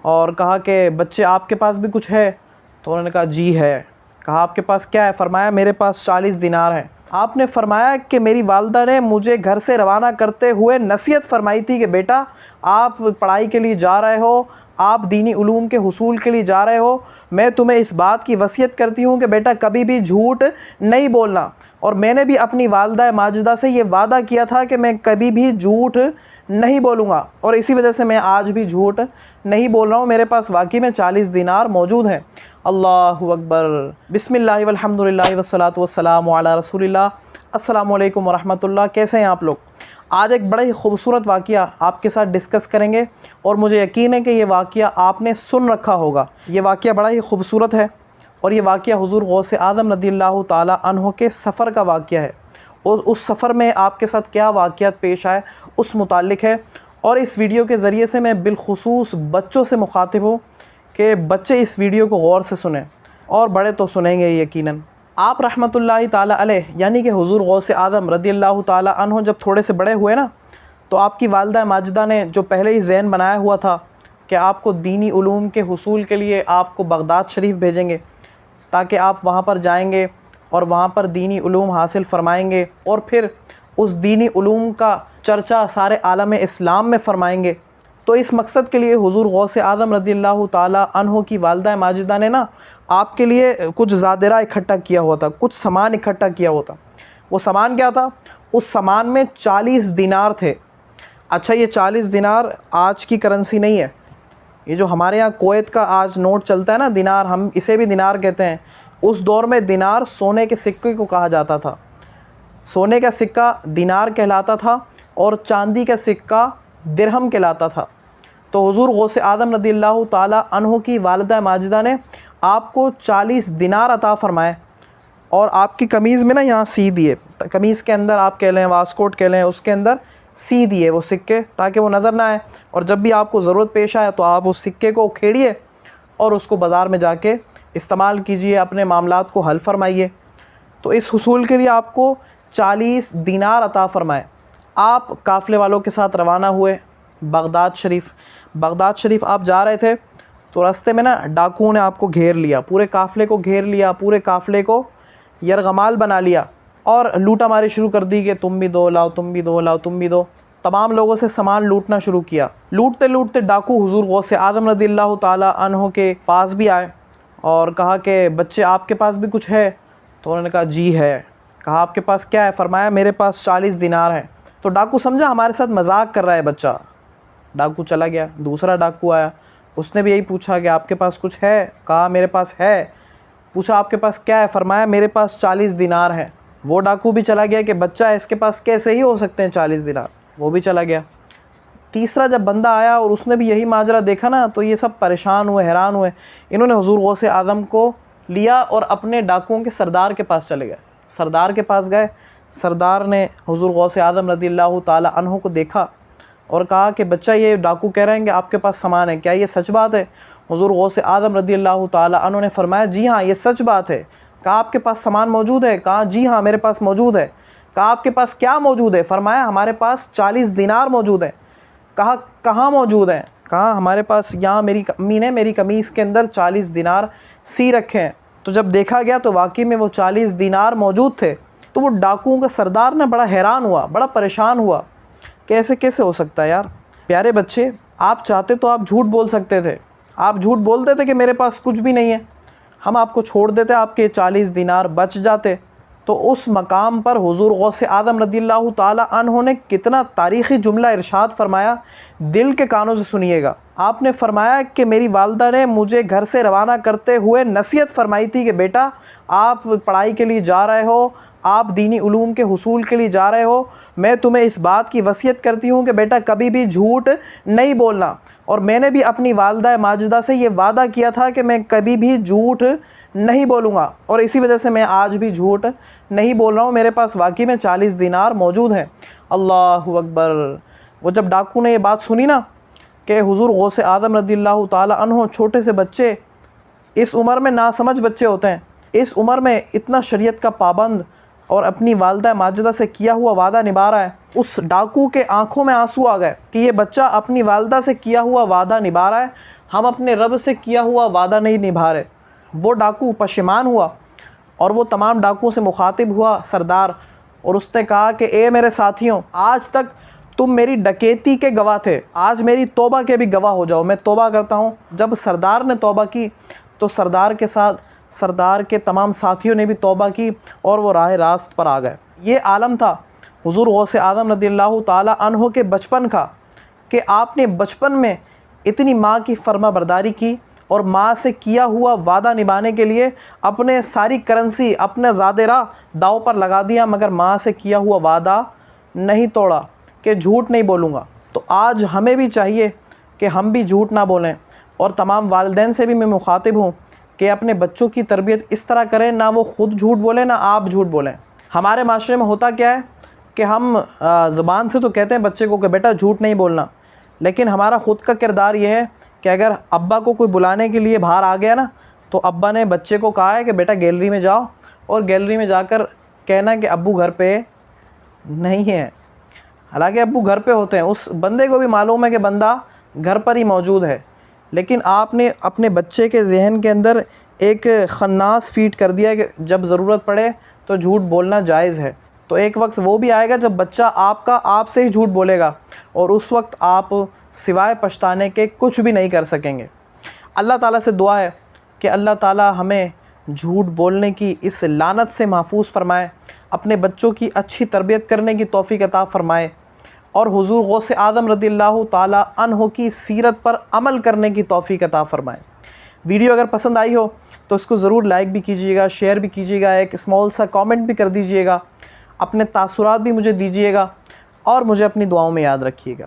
اور کہا کہ بچے آپ کے پاس بھی کچھ ہے؟ تو انہوں نے کہا جی ہے۔ کہا آپ کے پاس کیا ہے؟ فرمایا میرے پاس 40 دینار ہیں۔ آپ نے فرمایا کہ میری والدہ نے مجھے گھر سے روانہ کرتے ہوئے نصیحت فرمائی تھی کہ بیٹا آپ پڑھائی کے لیے جا رہے ہو، آپ دینی علوم کے حصول کے لیے جا رہے ہو، میں تمہیں اس بات کی وصیت کرتی ہوں کہ بیٹا کبھی بھی جھوٹ نہیں بولنا، اور میں نے بھی اپنی والدہ ماجدہ سے یہ وعدہ کیا تھا کہ میں کبھی بھی جھوٹ نہیں بولوں گا، اور اسی وجہ سے میں آج بھی جھوٹ نہیں بول رہا ہوں، میرے پاس واقعی میں 40 دینار موجود ہیں۔ اللہ اکبر، بسم اللہ والحمد للہ والصلاۃ والسلام علی رسول اللہ۔ السلام علیکم ورحمۃ اللہ، کیسے ہیں آپ لوگ؟ آج ایک بڑا ہی خوبصورت واقعہ آپ کے ساتھ ڈسکس کریں گے، اور مجھے یقین ہے کہ یہ واقعہ آپ نے سن رکھا ہوگا۔ یہ واقعہ بڑا ہی خوبصورت ہے، اور یہ واقعہ حضور غوث اعظم رضی اللہ تعالی عنہ کے سفر کا واقعہ ہے، اور اس سفر میں آپ کے ساتھ کیا واقعات پیش آئے اس متعلق ہے۔ اور اس ویڈیو کے ذریعے سے میں بالخصوص بچوں سے مخاطب ہوں کہ بچے اس ویڈیو کو غور سے سنیں، اور بڑے تو سنیں گے یقیناً۔ آپ رحمۃ اللہ تعالی علیہ یعنی کہ حضور غوث اعظم رضی اللہ تعالی عنہ جب تھوڑے سے بڑے ہوئے نا، تو آپ کی والدہ ماجدہ نے جو پہلے ہی ذہن بنایا ہوا تھا کہ آپ کو دینی علوم کے حصول کے لیے آپ کو بغداد شریف بھیجیں گے، تاکہ آپ وہاں پر جائیں گے اور وہاں پر دینی علوم حاصل فرمائیں گے، اور پھر اس دینی علوم کا چرچا سارے عالم اسلام میں فرمائیں گے۔ تو اس مقصد کے لیے حضور غوث اعظم رضی اللہ تعالی عنہ کی والدہ ماجدہ نے نا آپ کے لیے کچھ زادرہ اکٹھا کیا ہوا تھا، کچھ سامان اکٹھا کیا ہوا تھا۔ وہ سامان کیا تھا؟ اس سامان میں 40 دینار تھے۔ اچھا، یہ 40 دینار آج کی کرنسی نہیں ہے، یہ جو ہمارے یہاں کویت کا آج نوٹ چلتا ہے نا دینار، ہم اسے بھی دینار کہتے ہیں۔ اس دور میں دینار سونے کے سکے کو کہا جاتا تھا، سونے کا سکہ دینار کہلاتا تھا، اور چاندی کا سکہ درہم کہلاتا تھا۔ تو حضور غوث اعظم رضی اللہ تعالی عنہ کی والدہ ماجدہ نے آپ کو 40 دینار عطا فرمائے، اور آپ کی قمیض میں نا یہاں سی دیے، قمیض کے اندر آپ کہہ لیں، واسکوٹ کہہ لیں، اس کے اندر سی دیے وہ سکے، تاکہ وہ نظر نہ آئے، اور جب بھی آپ کو ضرورت پیش آئے تو آپ اس سکے کو کھیڑیے اور اس کو بازار میں جا کے استعمال کیجئے، اپنے معاملات کو حل فرمائیے۔ تو اس حصول کے لیے آپ کو 40 دینار عطا فرمائے۔ آپ قافلے والوں کے ساتھ روانہ ہوئے بغداد شریف۔ بغداد شریف آپ جا رہے تھے تو رستے میں نا ڈاکوؤں نے آپ کو گھیر لیا، پورے قافلے کو گھیر لیا، پورے قافلے کو یرغمال بنا لیا، اور لوٹا ماری شروع کر دی کہ تم بھی دو لاؤ، تم بھی دو لاؤ، تم بھی دو۔ تمام لوگوں سے سامان لوٹنا شروع کیا۔ لوٹتے لوٹتے ڈاکو حضور غوث اعظم رضی اللہ تعالی عنہ کے پاس بھی آئے، اور کہا کہ بچے آپ کے پاس بھی کچھ ہے؟ تو انہوں نے کہا جی ہے۔ کہا آپ کے پاس کیا ہے؟ فرمایا میرے پاس 40 دینار ہیں۔ تو ڈاکو سمجھا ہمارے ساتھ مذاق کر رہا ہے بچہ، ڈاکو چلا گیا۔ دوسرا ڈاکو آیا، اس نے بھی یہی پوچھا کہ آپ کے پاس کچھ ہے؟ کہا میرے پاس ہے۔ پوچھا آپ کے پاس کیا ہے؟ فرمایا میرے پاس 40 دینار ہیں۔ وہ ڈاکو بھی چلا گیا کہ بچہ ہے، اس کے پاس کیسے ہی ہو سکتے ہیں 40 دینار، وہ بھی چلا گیا۔ تیسرا جب بندہ آیا اور اس نے بھی یہی ماجرا دیکھا نا، تو یہ سب پریشان ہوئے، حیران ہوئے۔ انہوں نے حضور غوث اعظم کو لیا اور اپنے ڈاکوؤں کے سردار کے پاس چلے گئے۔ سردار کے پاس گئے، سردار نے حضور غوث اعظم رضی اللہ تعالی عنہ کو دیکھا اور کہا کہ بچہ یہ ڈاکو کہہ رہے ہیں کہ آپ کے پاس سامان ہے، کیا یہ سچ بات ہے؟ حضور غوث اعظم رضی اللہ تعالی عنہ نے فرمایا جی ہاں یہ سچ بات ہے۔ کہا آپ کے پاس سامان موجود ہے؟ کہا جی ہاں میرے پاس موجود ہے۔ کہا آپ کے پاس کیا موجود ہے؟ فرمایا ہمارے پاس 40 دینار موجود ہیں۔ کہا کہاں موجود ہیں؟ کہا ہمارے پاس یہاں میری امی نے میری قمیض کے اندر 40 دینار سی رکھے ہیں۔ تو جب دیکھا گیا تو واقعی میں وہ 40 دینار موجود تھے۔ تو وہ ڈاکوؤں کا سردار نے بڑا حیران ہوا، بڑا پریشان ہوا، کیسے ہو سکتا ہے یار؟ پیارے بچے، آپ چاہتے تو آپ جھوٹ بول سکتے تھے، آپ جھوٹ بول دیتے کہ میرے پاس کچھ بھی نہیں ہے، ہم آپ کو چھوڑ دیتے، آپ کے 40 دینار بچ جاتے۔ تو اس مقام پر حضور غوث اعظم رضی اللہ تعالی عنہ نے کتنا تاریخی جملہ ارشاد فرمایا، دل کے کانوں سے سنیے گا۔ آپ نے فرمایا کہ میری والدہ نے مجھے گھر سے روانہ کرتے ہوئے نصیحت فرمائی تھی کہ بیٹا آپ پڑھائی کے لیے جا رہے ہو، آپ دینی علوم کے حصول کے لیے جا رہے ہو، میں تمہیں اس بات کی وصیت کرتی ہوں کہ بیٹا کبھی بھی جھوٹ نہیں بولنا، اور میں نے بھی اپنی والدہ ماجدہ سے یہ وعدہ کیا تھا کہ میں کبھی بھی جھوٹ نہیں بولوں گا، اور اسی وجہ سے میں آج بھی جھوٹ نہیں بول رہا ہوں، میرے پاس واقعی میں 40 دینار موجود ہیں۔ اللہ اکبر۔ وہ جب ڈاکو نے یہ بات سنی نا کہ حضور غوث اعظم رضی اللہ تعالی عنہ چھوٹے سے بچے، اس عمر میں ناسمجھ بچے ہوتے ہیں، اس عمر میں اتنا شریعت کا پابند اور اپنی والدہ ماجدہ سے کیا ہوا وعدہ نبھا رہا ہے، اس ڈاکو کے آنکھوں میں آنسو آ گئے کہ یہ بچہ اپنی والدہ سے کیا ہوا وعدہ نبھا رہا ہے، ہم اپنے رب سے کیا ہوا وعدہ نہیں نبھا رہے۔ وہ ڈاکو پشیمان ہوا اور وہ تمام ڈاکوؤں سے مخاطب ہوا سردار، اور اس نے کہا کہ اے میرے ساتھیوں، آج تک تم میری ڈکیتی کے گواہ تھے، آج میری توبہ کے بھی گواہ ہو جاؤ، میں توبہ کرتا ہوں۔ جب سردار نے توبہ کی تو سردار کے ساتھ سردار کے تمام ساتھیوں نے بھی توبہ کی اور وہ راہ راست پر آ گئے۔ یہ عالم تھا حضور غوث اعظم رضی اللہ تعالیٰ عنہ کے بچپن کا، کہ آپ نے بچپن میں اتنی ماں کی فرما برداری کی اور ماں سے کیا ہوا وعدہ نبھانے کے لیے اپنے ساری کرنسی، اپنے زاد راہ داؤ پر لگا دیا، مگر ماں سے کیا ہوا وعدہ نہیں توڑا کہ جھوٹ نہیں بولوں گا۔ تو آج ہمیں بھی چاہیے کہ ہم بھی جھوٹ نہ بولیں، اور تمام والدین سے بھی میں مخاطب ہوں کہ اپنے بچوں کی تربیت اس طرح کریں، نہ وہ خود جھوٹ بولیں نہ آپ جھوٹ بولیں۔ ہمارے معاشرے میں ہوتا کیا ہے کہ ہم زبان سے تو کہتے ہیں بچے کو کہ بیٹا جھوٹ نہیں بولنا، لیکن ہمارا خود کا کردار یہ ہے کہ اگر ابا کو کوئی بلانے کے لیے باہر آ گیا نا، تو ابا نے بچے کو کہا ہے کہ بیٹا گیلری میں جاؤ، اور گیلری میں جا کر کہنا کہ ابو گھر پہ نہیں ہے، حالانکہ ابو گھر پہ ہوتے ہیں۔ اس بندے کو بھی معلوم ہے کہ بندہ گھر پر ہی موجود ہے، لیکن آپ نے اپنے بچے کے ذہن کے اندر ایک خناس فیڈ کر دیا کہ جب ضرورت پڑے تو جھوٹ بولنا جائز ہے۔ تو ایک وقت وہ بھی آئے گا جب بچہ آپ سے ہی جھوٹ بولے گا، اور اس وقت آپ سوائے پچھتانے کے کچھ بھی نہیں کر سکیں گے۔ اللہ تعالیٰ سے دعا ہے کہ اللہ تعالیٰ ہمیں جھوٹ بولنے کی اس لعنت سے محفوظ فرمائے، اپنے بچوں کی اچھی تربیت کرنے کی توفیق عطا فرمائے، اور حضور غوث اعظم رضی اللہ تعالیٰ عنہ کی سیرت پر عمل کرنے کی توفیق عطا فرمائے۔ ویڈیو اگر پسند آئی ہو تو اس کو ضرور لائک بھی کیجیے گا، شیئر بھی کیجیے گا، ایک اسمال سا کامنٹ بھی کر دیجیے گا، اپنے تاثرات بھی مجھے دیجیے گا، اور مجھے اپنی دعاؤں میں یاد رکھیے گا۔